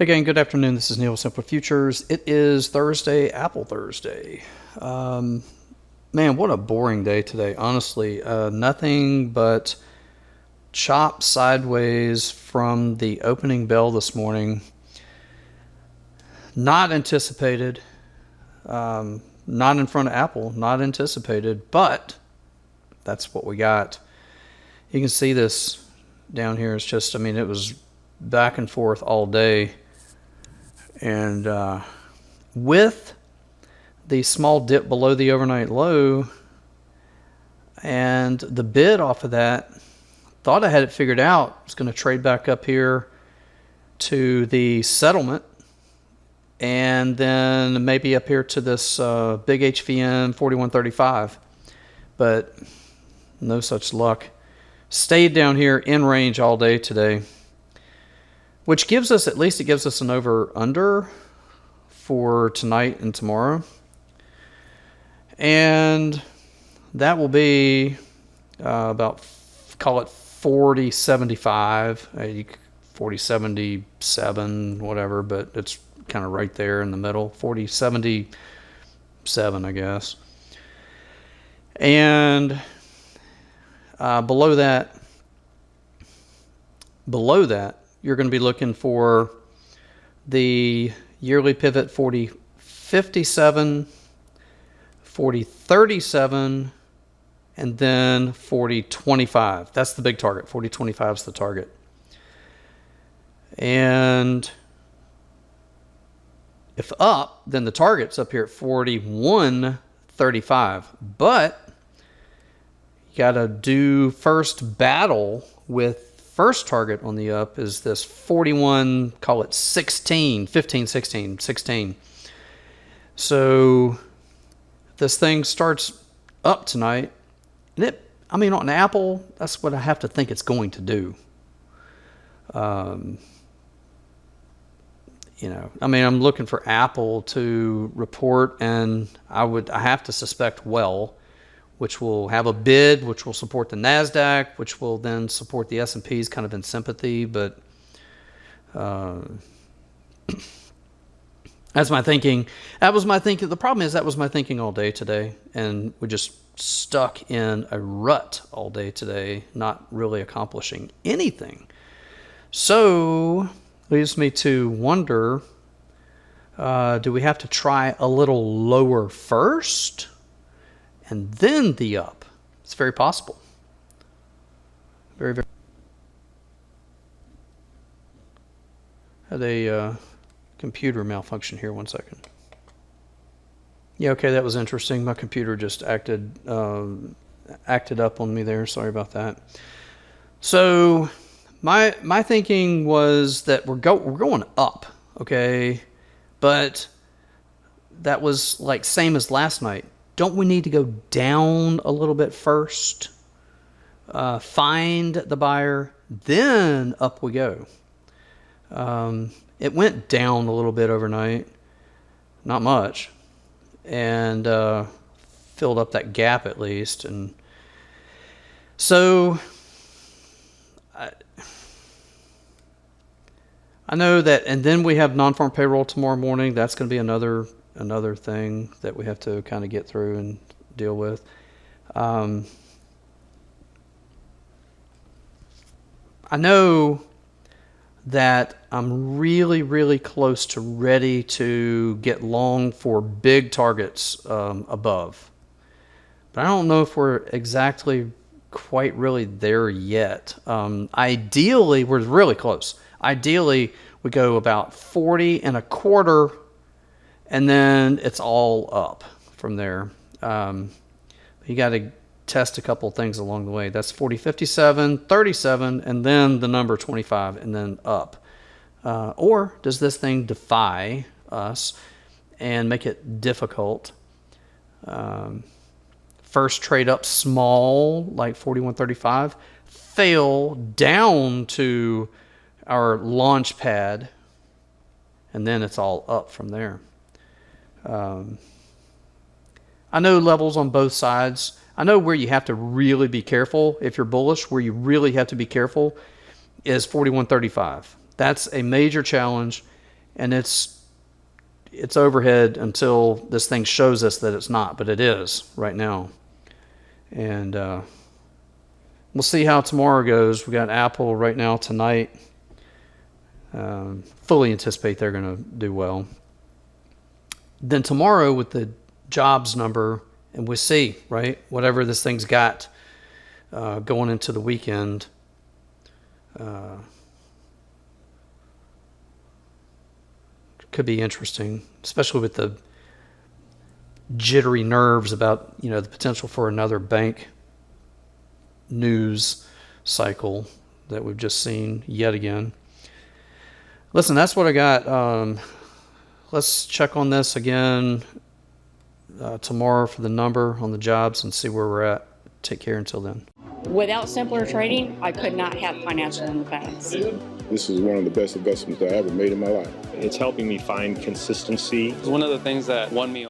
Hey gang, good afternoon. This is Neil with Simple Futures. It is Thursday, Apple Thursday. Man, what a boring day today. Honestly, nothing but chop sideways from the opening bell this morning. Not anticipated. Not in front of Apple. Not anticipated, but that's what we got. You can see this down here. It's just, it was back and forth all day. And with the small dip below the overnight low and the bid off of that, thought I had it figured out. I was going to trade back up here to the settlement and then maybe up here to this big HVM 4135. But no such luck. Stayed down here in range all day today, which gives us, at least it gives us an over-under for tonight and tomorrow. And that will be about, call it 40.75, 40.77, whatever, but it's kind of right there in the middle, 40.77, I guess. And below that, you're going to be looking for the yearly pivot 40.57, 40.37, and then 40.25. That's the big target. 40.25 is the target. And if up, then the target's up here at 41.35. But you got to do first battle with first target on the up is this 41, call it 16, 15, 16, 16. So this thing starts up tonight, and on Apple, that's what I have to think it's going to do. I'm looking for Apple to report, and I have to suspect which will have a bid, which will support the NASDAQ, which will then support the S&Ps kind of in sympathy. But that's my thinking. That was my thinking. The problem is that was my thinking all day today. And we just stuck in a rut all day today, not really accomplishing anything. So leaves me to wonder, do we have to try a little lower first and then the up? It's very possible. Very, very. Had a computer malfunction here. 1 second. Yeah, okay, that was interesting. My computer just acted up on me there. Sorry about that. So my thinking was that we're going up, okay, but that was like same as last night. Don't we need to go down a little bit first? Find the buyer, then up we go. It went down a little bit overnight, not much, and filled up that gap at least. And so I know that, and then we have non-farm payroll tomorrow morning. That's going to be another thing that we have to kind of get through and deal with. I know that I'm really, really close to ready to get long for big targets above. But I don't know if we're exactly quite really there yet. Ideally, we're really close. Ideally, we go about 40.25, and then it's all up from there. You got to test a couple things along the way. That's 40.57, 37, and then the number 25, and then up. Or does this thing defy us and make it difficult? First trade up small, like 41.35, fail down to our launch pad, and then it's all up from there. I know levels on both sides. I know where you have to really be careful if you're bullish, where you really have to be careful is 41.35. That's a major challenge. and it's overhead until this thing shows us that it's not, but it is right now. And we'll see how tomorrow goes. We got Apple right now tonight. Fully anticipate they're going to do well. Then tomorrow with the jobs number, and we'll see, right? Whatever this thing's got going into the weekend. Could be interesting, especially with the jittery nerves about, the potential for another bank news cycle that we've just seen yet again. Listen, that's what I got. Let's check on this again tomorrow for the number on the jobs and see where we're at. Take care until then. Without simpler trading, I could not have financial independence. This is one of the best investments I ever made in my life. It's helping me find consistency. It's one of the things that won me